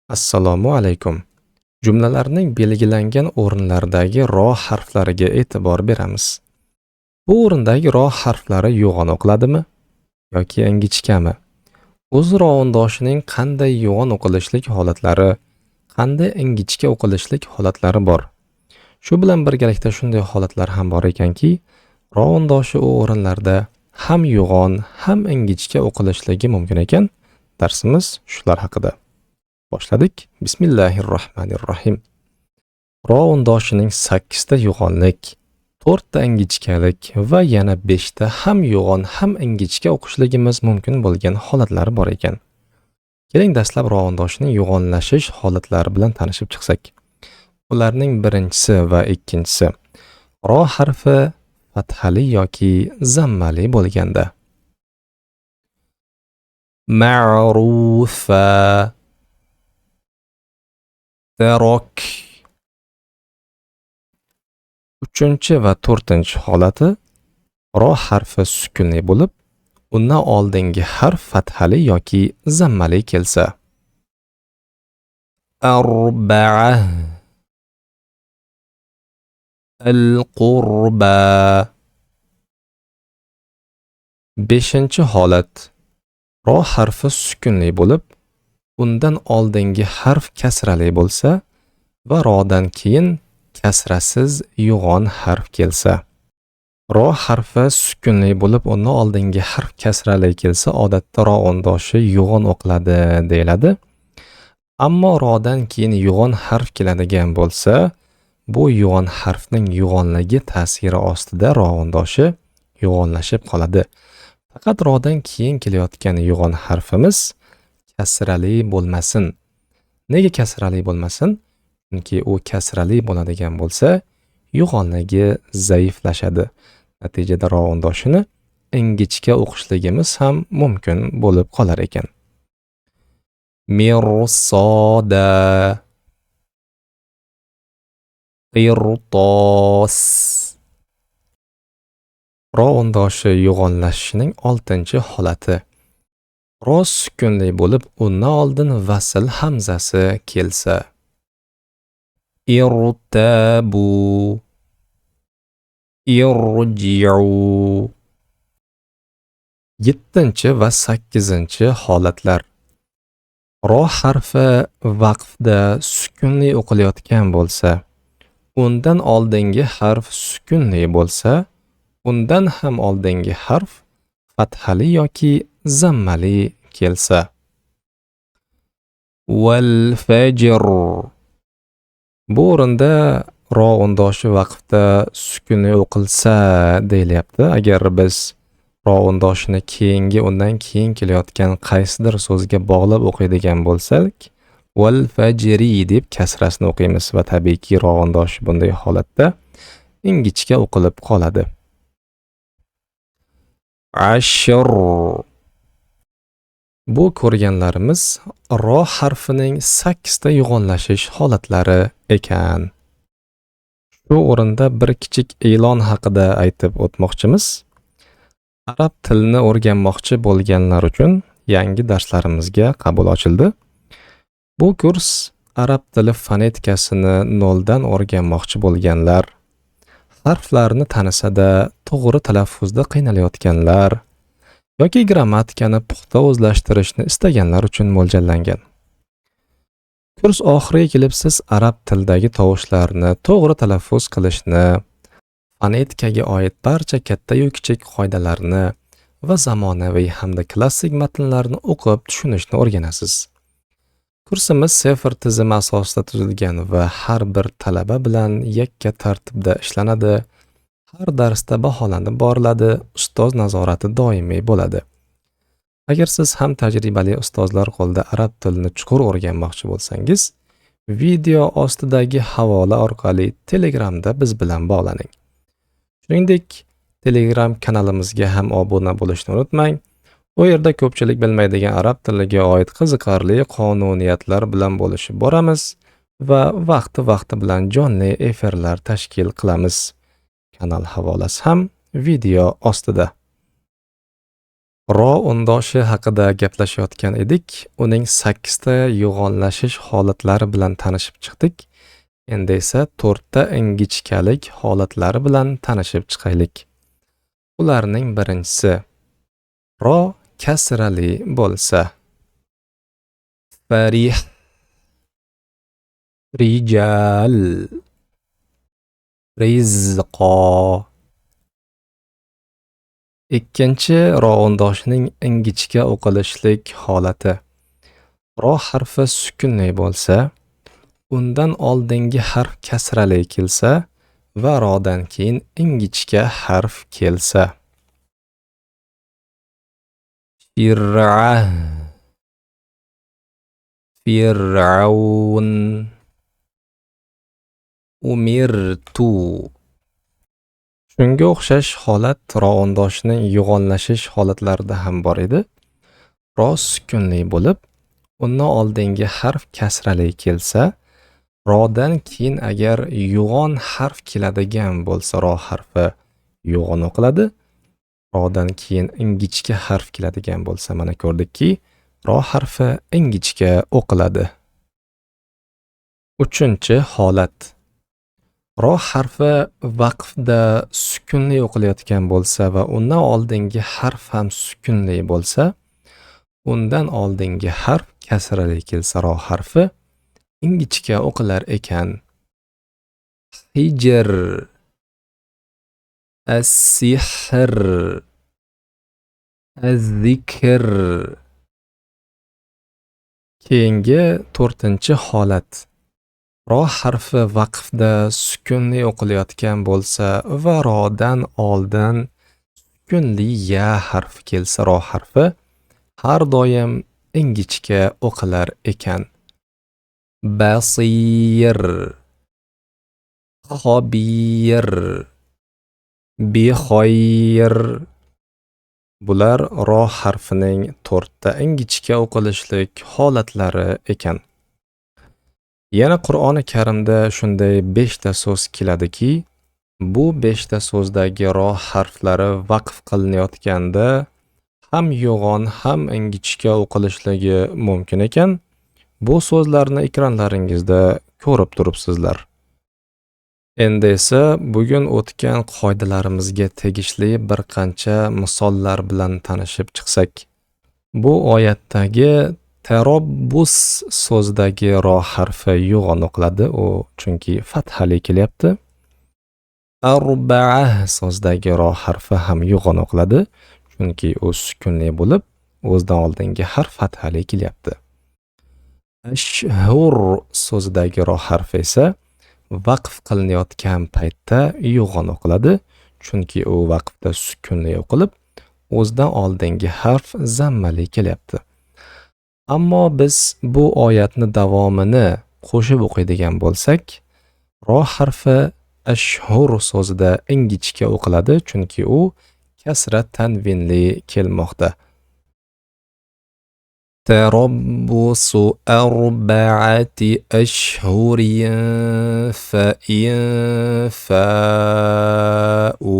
Assalomu alaykum. Jumlalarning belgilangan o'rinlardagi ro harflariga e'tibor beramiz. Bu o'rindagi ro harflari yo'g'on o'qiladimi yoki ingichkami? O'z rovundoshining qanday yo'g'on o'qilishlik holatlari, qanday ingichka o'qilishlik holatlari bor? Shu bilan birgalikda shunday holatlar ham bor ekanki, rovundoshi u o'rinlarda ham yo'g'on, ham ingichka o'qilishligi mumkin ekan. Darsimiz shular haqida. Boshladik. Bismillahirrohmanirrohim. Ro undoshining 8 ta yo'g'onlik, 4 ta ingichkalik va yana 5 ta ham yo'g'on ham ingichka o'qishligimiz mumkin bo'lgan holatlari bor ekan. Keling dastlab ro undoshining yo'g'onlashish holatlari bilan tanishib chiqsak. Ularning birinchisi va ikkinchisi ro harfi fathali yoki zammali bo'lganda. Ma'rufa, darok. Uchinchi va to'rtinchi holati ro harfi sukunli bo'lib, undan oldingi harf fathali yoki zammali kelsa. Arba'a, al-qurba. Beshinchi holat ro harfi sukunli bo'lib, undan oldingi harf kasrali bo'lsa va rodan keyin kasrasiz yo'g'on harf kelsa. Ro harfi sukunli bo'lib, undan oldingi harf kasrali kelsa, odatda ro undoshi yo'g'on o'qiladi deyiladi. Ammo rodan keyin yo'g'on harf keladigan bo'lsa, bu yo'g'on harfning yo'g'onligi ta'siri ostida ro undoshi yo'g'onlashib qoladi. Faqat rodan keyin kelayotgan yo'g'on harfimiz kasrali bo'lmasin. Nega kasrali bo'lmasin? Chunki u kasrali bo'ladigan bo'lsa, yo'g'onligi zaiflashadi. Natijada ro undoshini ingichka o'qishligimiz ham mumkin bo'lib qolar ekan. Mirsoda, qirtos. Ro undoshi yo'g'onlashishining 6-chi holati. Ro sukunli bo'lib, undan oldin vasl hamzasi kelsa. Irtabu, irji'u. 7-chi va 8-chi holatlar. Ro harfi vaqfda sukunli o'qilayotgan bo'lsa, undan oldingi harf sukunli bo'lsa, undan ham oldingi harf fathali yoki zammali kelsa. Wal fajr. Bu o'rinda ro undoshi vaqfda sukunli o'qilsa deyilyapti. Agar biz ro undoshini undan keyin kelayotgan qaysidir so'zga bog'lab o'qiydigan bo'lsak, wal fajri deb kasrasini o'qiymiz va tabiiyki ro undoshi bunday holatda ingichka o'qilib qoladi. Ashr. Bu ko'rganlarimiz ro harfining 8 ta yo'g'onlashish holatlari ekan. Shu o'rinda bir kichik e'lon haqida aytib o'tmoqchimiz. Arab tilini o'rganmoqchi bo'lganlar uchun yangi darslarimizga qabul ochildi. Bu kurs arab tili fonetikasini noldan o'rganmoqchi bo'lganlar, harflarni tanisada to'g'ri talaffuzda qiynalayotganlar yoki grammatikani puxta o'zlashtirishni istaganlar uchun mo'ljallangan. Kurs oxiriga kelib siz arab tilidagi tovushlarni to'g'ri talaffuz qilishni, fonetikaga oid barcha katta-yu kichik qoidalarni va zamonaviy hamda klassik matnlarni o'qib tushunishni o'rganasiz. Kursimiz sifr tizimi asosida tuzilgan va har bir talaba bilan yakka tartibda ishlanadi. Har darsda baholanib boriladi, ustoz nazorati doimiy bo'ladi. Agar siz ham tajribali ustozlar qo'lida arab tilini chuqur o'rganmoqchi bo'lsangiz, video ostidagi havola orqali Telegramda biz bilan bog'laning. Shuningdek, Telegram kanalimizga ham obuna bo'lishni unutmang. U yerda ko'pchilik bilmaydigan arab tiliga oid qiziqarli qonuniyatlar bilan bo'lishib boramiz va vaqti bilan jonli efirlar tashkil qilamiz. Kanal havolasi ham video ostida. Ro undoshi haqida gaplashayotgan edik. Uning 8 ta yo'g'onlashish holatlari bilan tanishib chiqdik. Endi esa 4 ta ingichkalik holatlari bilan tanishib chiqaylik. Ularning birinchisi ro kasrali bo'lsa. Farih, rijal, rizqo. Ikkinchi ro undoshining ingichka o'qilishlik holati. Ro harfi sukunli bo'lsa, undan oldingi harf kasrali kelsa va rodan keyin ingichka harf kelsa. Fir'a, fir'aun, umirtu. Shunga o'xshash holat ro undoshining yo'g'onlashish holatlarida ham bor edi. Ro sukunli bo'lib, undan oldingi harf kasrali kelsa, rodan keyin agar yo'g'on harf keladigan bo'lsa, ro harfi yo'g'on o'qiladi. Rodan keyin ingichka harf keladigan bo'lsa, mana ko'rdikki, ro harfi ingichka o'qiladi. Uchinchi holat. Ro harfi vaqfda sukunli o'qilayotgan bo'lsa va undan oldingi harf ham sukunli bo'lsa, undan oldingi harf kasrali kelsa, ro harfi ingichka o'qilar ekan. Hijr, as-sihr, az-zikr. Keyingi 4-chi holat. Ro harfi vaqfda sukunli o'qilayotgan bo'lsa va rodan oldin sukunli ya harfi kelsa, ro harfi har doim ingichka o'qilar ekan. Basir, xobir, bixoyr. Bular ro harfining 4 ta ingichka o'qilishlik holatlari ekan. Yana Qur'oni Karimda shunday 5 ta so'z keladiki, bu 5 ta so'zdagi ro harflari vaqf qilinayotganda ham yo'g'on ham ingichka o'qilishligi mumkin ekan. Bu so'zlarni ekranlaringizda ko'rib turibsizlar. Endi esa bugun o'tgan qoidalarimizga tegishli bir qancha misollar bilan tanishib chiqsak. Bu oyatdagi tarobbus so'zidagi ro harfi yo'g'on o'qiladi, u chunki fathali kelyapti. Arba'a so'zidagi ro harfi ham yo'g'on o'qiladi, chunki u sukunli bo'lib, o'zidan oldingi harf fathali kelyapti. Ashhur so'zidagi ro harfi esa vaqf qilinayotgan paytda yo'g'on o'qiladi, chunki u vaqfda sukunli o'qilib, o'zidan oldingi harf zammali kelyapti. Ammo biz bu oyatni davomini qo'shib o'qiydigan bo'lsak, ro harfi ashhur so'zida ingichka o'qiladi, chunki u kasra tanvinli kelmoqda. Tarabbusu arba'ati ashhurin fa in fa'u.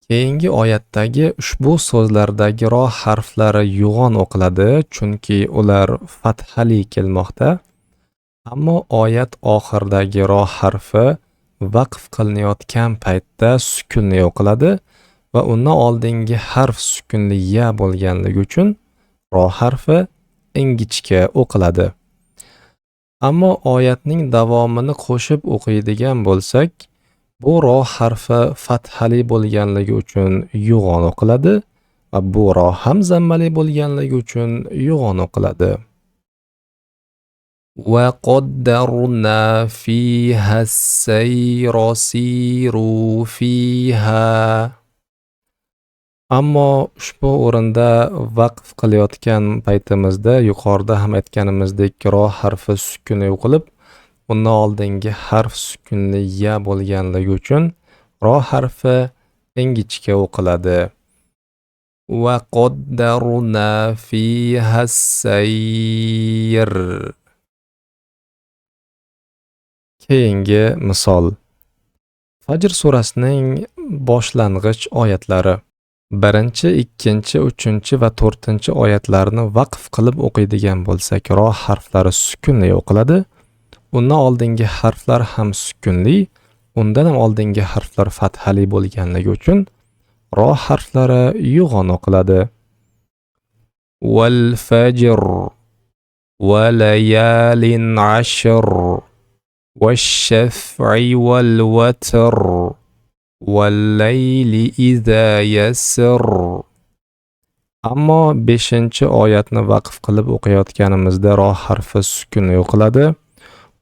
Keyingi oyatdagi ushbu so'zlardagi ro harflari yo'g'on o'qiladi, chunki ular fathali kelmoqda. Ammo oyat oxiridagi ro harfi vaqf qilinayotgan paytda sukunli o'qiladi va undan oldingi harf sukunli ya bo'lganligi uchun ro harfi ingichka o'qiladi. Ammo oyatning davomini qo'shib o'qiydigan bo'lsak, bu ro harfi fathali bo'lganligi uchun yo'g'on o'qiladi va bu ro ham zammali bo'lganligi uchun yo'g'on o'qiladi. Va qaddarna fiha as-sayra siru fiha. Ammo ushbu o'rinda vaqf qilayotgan paytimizda yuqorida ham aytganimizdek ro harfi sukunli o'qilib, undan oldingi harf sukunli ya bo'lganligi uchun ro harfi ingichka o'qiladi. Va qaddarna fiha as-sayr. Keyingi misol. Fajr surasining boshlang'ich oyatlari. Birinchi, ikkinchi, uchinchi va to'rtinchi oyatlarni vaqf qilib o'qiydigan bo'lsak, ro harflari sukunli o'qiladi. Undan oldingi harflar ham sukunli, undan ham oldingi harflar fathali bo'lganligi uchun ro harflari yo'g'on o'qiladi. Wal fajr va layalin ashr wash-shaf'i wal watr wal layli iza yasr. Ammo 5-oyatni vaqf qilib o'qiyotganimizda ro harfi sukunli o'qiladi.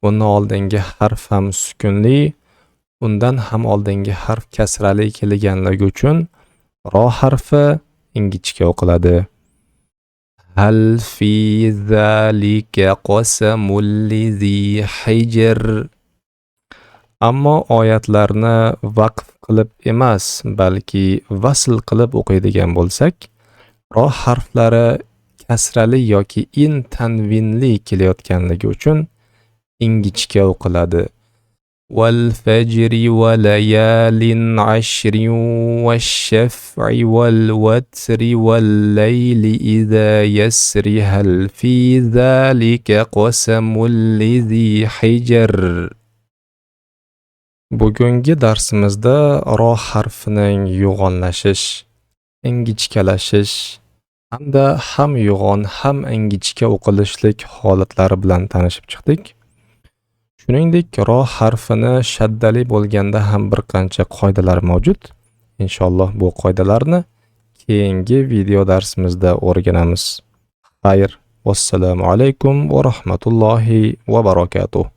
Undan oldingi harf ham sukunli, undan ham oldingi harf kasrali kelganligi uchun ro harfi ingichka o'qiladi. Hal fi zalika qasamul lizi hijr. Ammo oyatlarni vaqf qilib emas, balki vasl qilib o'qiydigan bo'lsak, ro harflari kasrali yoki in tanvinli kelayotganligi uchun ingichka o'qiladi. Wal fajri va layalin ashri wash-shaf'i wal watri wal layli iza yasri hal fi zalika qasamul lizi hijr. Bugungi darsimizda ro harfining yo'g'onlashish, ingichkalashish hamda ham yo'g'on ham ingichka o'qilishlik holatlari bilan tanishib chiqdik. Shuningdek, ro harfini shaddali bo'lganda ham bir qancha qoidalar mavjud. Inshaalloh bu qoidalarni keyingi video darsimizda o'rganamiz. Xayr, vassalomu alaykum va rahmatullohi va barakatuh.